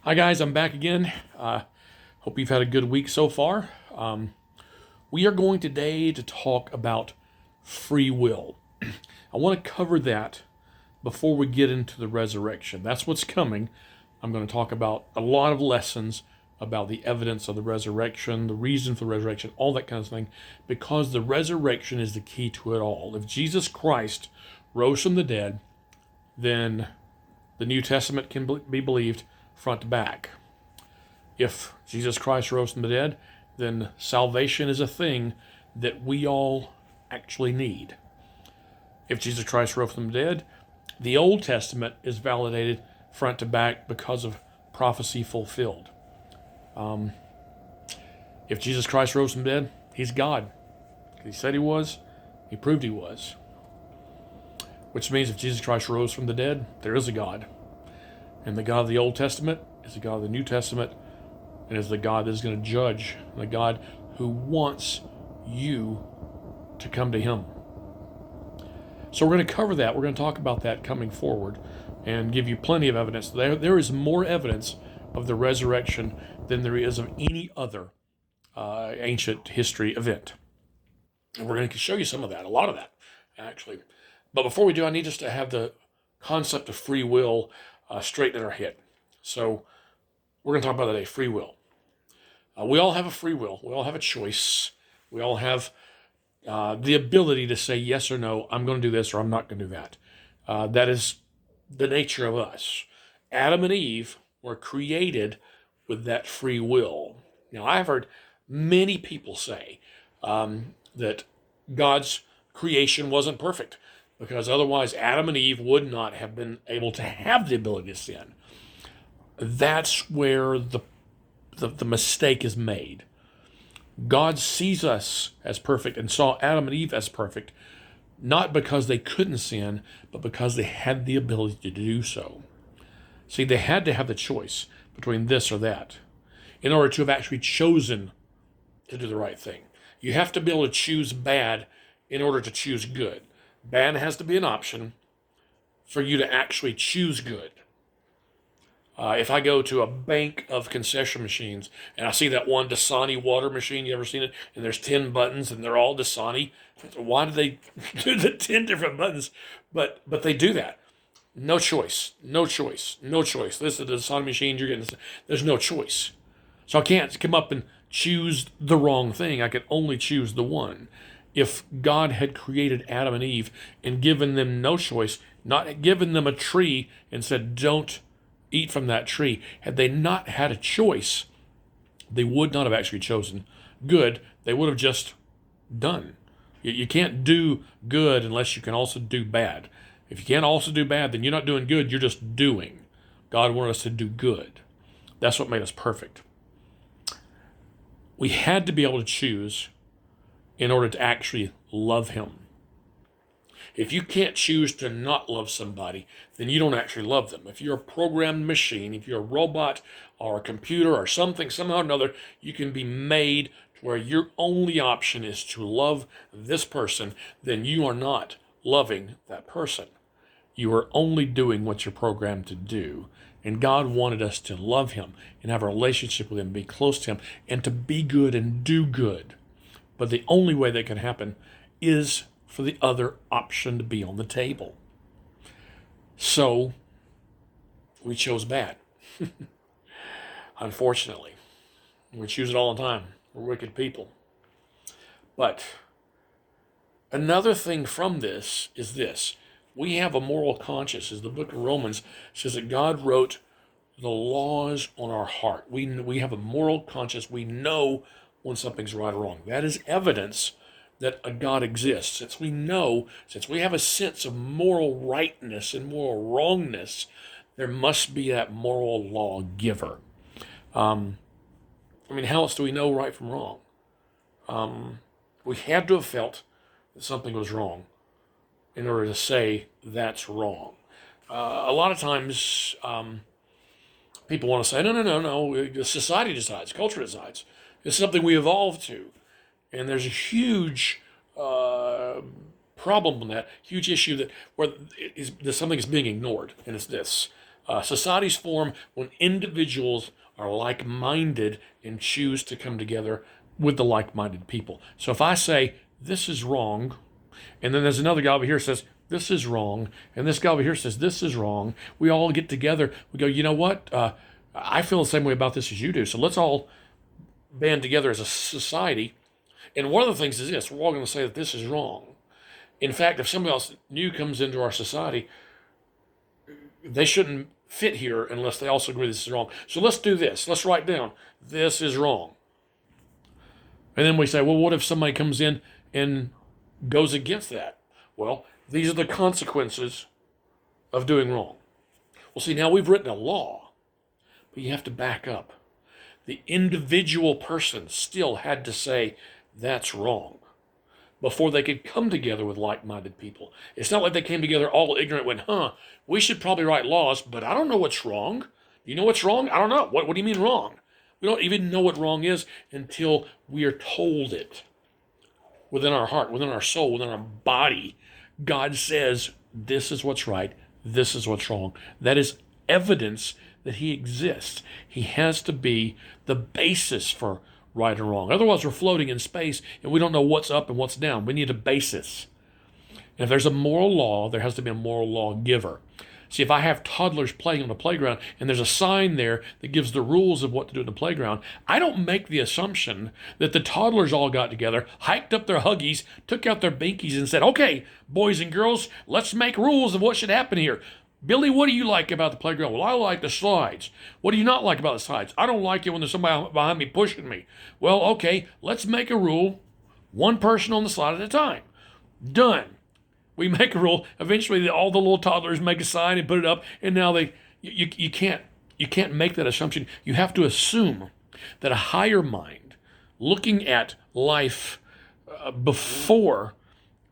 Hi guys, I'm back again. Hope you've had a good week so far. We are going today to talk about free will. I want to cover that before we get into the resurrection. That's what's coming. I'm going to talk about a lot of lessons about the evidence of the resurrection, the reason for the resurrection, all that kind of thing, because the resurrection is the key to it all. If Jesus Christ rose from the dead, then the New Testament can be believed front to back. If Jesus Christ rose from the dead, then salvation is a thing that we all actually need. If Jesus Christ rose from the dead, the Old Testament is validated front to back because of prophecy fulfilled. If Jesus Christ rose from the dead, he's God. He said he was, he proved he was. Which means if Jesus Christ rose from the dead, there is a God. And the God of the Old Testament is the God of the New Testament, and is the God that is going to judge, the God who wants you to come to him. So we're going to cover that. We're going to talk about that coming forward and give you plenty of evidence. There is more evidence of the resurrection than there is of any other ancient history event. And we're going to show you some of that, a lot of that, actually. But before we do, I need us to have the concept of free will straight in our head. So we're going to talk about today, free will. We all have a free will. We all have a choice. We all have the ability to say yes or no, I'm going to do this or I'm not going to do that. That is the nature of us. Adam and Eve were created with that free will. Now, I've heard many people say that God's creation wasn't perfect, because otherwise Adam and Eve would not have been able to have the ability to sin. That's where the mistake is made. God sees us as perfect and saw Adam and Eve as perfect, not because they couldn't sin, but because they had the ability to do so. See, they had to have the choice between this or that in order to have actually chosen to do the right thing. You have to be able to choose bad in order to choose good. Bad has to be an option for you to actually choose good. If I go to a bank of concession machines and I see that one Dasani water machine, you ever seen it? And there's 10 buttons and they're all Dasani. Why do they do the 10 different buttons? But they do that. No choice. No choice. No choice. This is the Dasani machine. You're getting this. There's no choice. So I can't come up and choose the wrong thing. I can only choose the one. If God had created Adam and Eve and given them no choice, not given them a tree and said, don't eat from that tree, had they not had a choice, they would not have actually chosen good. They would have just done. You can't do good unless you can also do bad. If you can't also do bad, then you're not doing good, you're just doing. God wanted us to do good. That's what made us perfect. We had to be able to choose in order to actually love him. If you can't choose to not love somebody, then you don't actually love them. If you're a programmed machine, if you're a robot or a computer or something, somehow or another, you can be made to where your only option is to love this person, then you are not loving that person. You are only doing what you're programmed to do. And God wanted us to love him and have a relationship with him, be close to him, and to be good and do good. But the only way that can happen is for the other option to be on the table. So we chose bad. Unfortunately. We choose it all the time. We're wicked people. But another thing from this is this. We have a moral conscience. As the book of Romans says that God wrote the laws on our heart. We have a moral conscience. We know when something's right or wrong. That is evidence that a God exists. Since we have a sense of moral rightness and moral wrongness, there must be that moral lawgiver. How else do we know right from wrong? We had to have felt that something was wrong in order to say that's wrong. A lot of times, people want to say, no, society decides, culture decides. It's something we evolved to. And there's a huge problem with that, huge issue that something is being ignored, and it's this. Societies form when individuals are like-minded and choose to come together with the like-minded people. So if I say, this is wrong, and then there's another guy over here who says, this is wrong, and this guy over here says, this is wrong, we all get together, we go, you know what? I feel the same way about this as you do, so let's all band together as a society. And one of the things is this, we're all going to say that this is wrong. In fact, if somebody else new comes into our society, they shouldn't fit here unless they also agree this is wrong. So let's do this. Let's write down, this is wrong. And then we say, well, what if somebody comes in and goes against that? Well, these are the consequences of doing wrong. Well, see, now we've written a law, but you have to back up. The individual person still had to say, that's wrong, before they could come together with like-minded people. It's not like they came together all ignorant, went, we should probably write laws, but I don't know what's wrong. Do you know what's wrong? I don't know. What do you mean wrong? We don't even know what wrong is until we are told it. Within our heart, within our soul, within our body, God says, this is what's right, this is what's wrong. That is evidence that he exists. He has to be the basis for right and wrong. Otherwise, we're floating in space and we don't know what's up and what's down. We need a basis. And if there's a moral law, there has to be a moral law giver. See, if I have toddlers playing on the playground and there's a sign there that gives the rules of what to do in the playground, I don't make the assumption that the toddlers all got together, hiked up their Huggies, took out their Binkies and said, okay, boys and girls, let's make rules of what should happen here. Billy, what do you like about the playground? Well, I like the slides. What do you not like about the slides? I don't like it when there's somebody behind me pushing me. Well, okay, let's make a rule, one person on the slide at a time. Done. We make a rule. Eventually, all the little toddlers make a sign and put it up, and now you can't make that assumption. You have to assume that a higher mind, looking at life before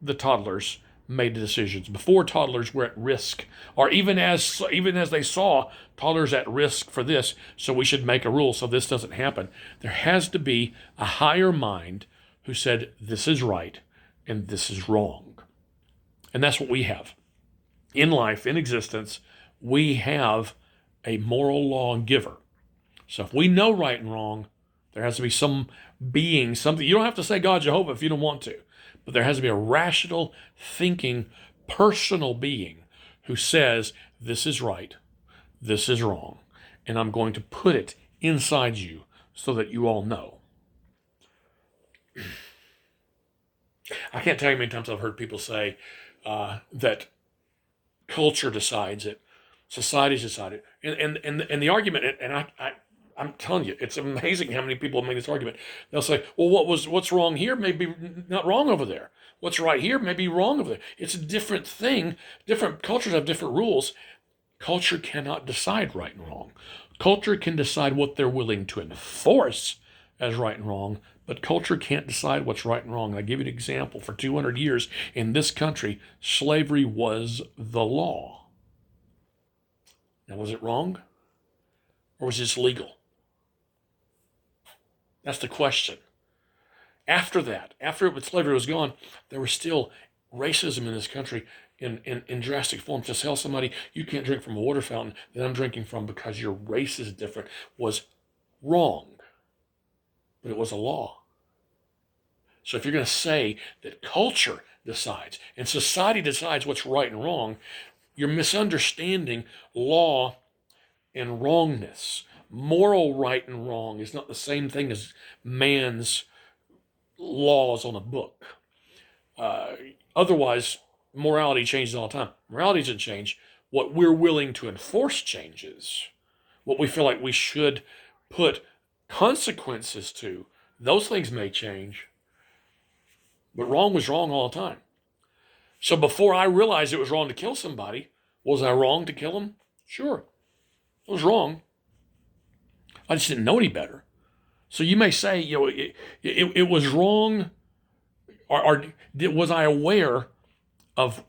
the toddlers made the decisions, before toddlers were at risk, or even as they saw toddlers at risk for this, so we should make a rule so this doesn't happen. There has to be a higher mind who said this is right and this is wrong. And that's what we have. In life, in existence, we have a moral law giver. So if we know right and wrong, there has to be some being, something. You don't have to say God, Jehovah if you don't want to. But there has to be a rational, thinking, personal being who says, this is right, this is wrong, and I'm going to put it inside you so that you all know. I can't tell you how many times I've heard people say that culture decides it, societies decide it, and the argument, and I'm telling you, it's amazing how many people make this argument. They'll say, well, what's wrong here may be not wrong over there. What's right here may be wrong over there. It's a different thing. Different cultures have different rules. Culture cannot decide right and wrong. Culture can decide what they're willing to enforce as right and wrong, but culture can't decide what's right and wrong. And I give you an example. For 200 years in this country, slavery was the law. Now, was it wrong? Or was it just legal? That's the question. After that, after slavery was gone, there was still racism in this country in drastic form. To tell somebody you can't drink from a water fountain that I'm drinking from because your race is different was wrong. But it was a law. So if you're going to say that culture decides and society decides what's right and wrong, you're misunderstanding law and wrongness. Moral right and wrong is not the same thing as man's laws on a book. Otherwise, morality changes all the time. Morality doesn't change. What we're willing to enforce changes. What we feel like we should put consequences to, those things may change. But wrong was wrong all the time. So before I realized it was wrong to kill somebody, was I wrong to kill him? Sure. It was wrong. I just didn't know any better. So you may say, it was wrong, was I aware of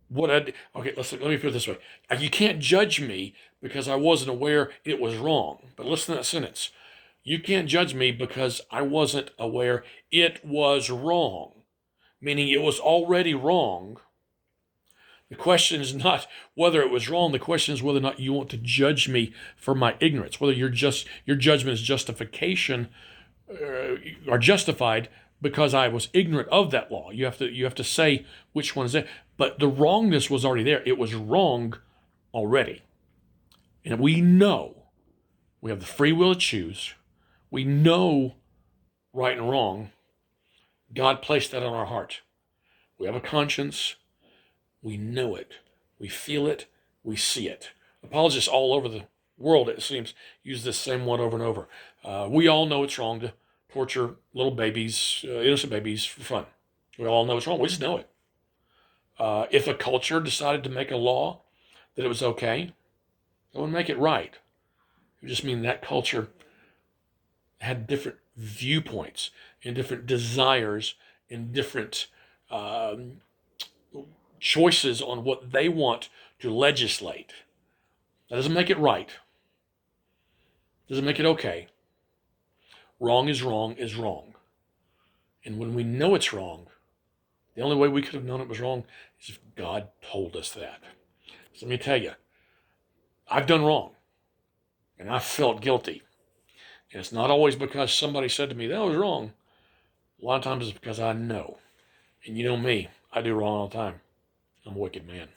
what I did? Okay, let me put it this way. You can't judge me because I wasn't aware it was wrong. But listen to that sentence. You can't judge me because I wasn't aware it was wrong. Meaning it was already wrong. The question is not whether it was wrong. The question is whether or not you want to judge me for my ignorance, whether your judgment is justification or justified because I was ignorant of that law. You have to say which one is it. But the wrongness was already there. It was wrong already. And we know we have the free will to choose. We know right and wrong. God placed that on our heart. We have a conscience. We know it. We feel it. We see it. Apologists all over the world, it seems, use this same one over and over. We all know it's wrong to torture little babies, innocent babies, for fun. We all know it's wrong. We just know it. If a culture decided to make a law that it was okay, it wouldn't make it right. It would just mean that culture had different viewpoints and different desires and different choices on what they want to legislate. That doesn't make it right. Doesn't make it okay. Wrong is wrong is wrong. And when we know it's wrong, the only way we could have known it was wrong is if God told us that. So let me tell you, I've done wrong. And I felt guilty. And it's not always because somebody said to me, that was wrong. A lot of times it's because I know. And you know me, I do wrong all the time. I'm a wicked man.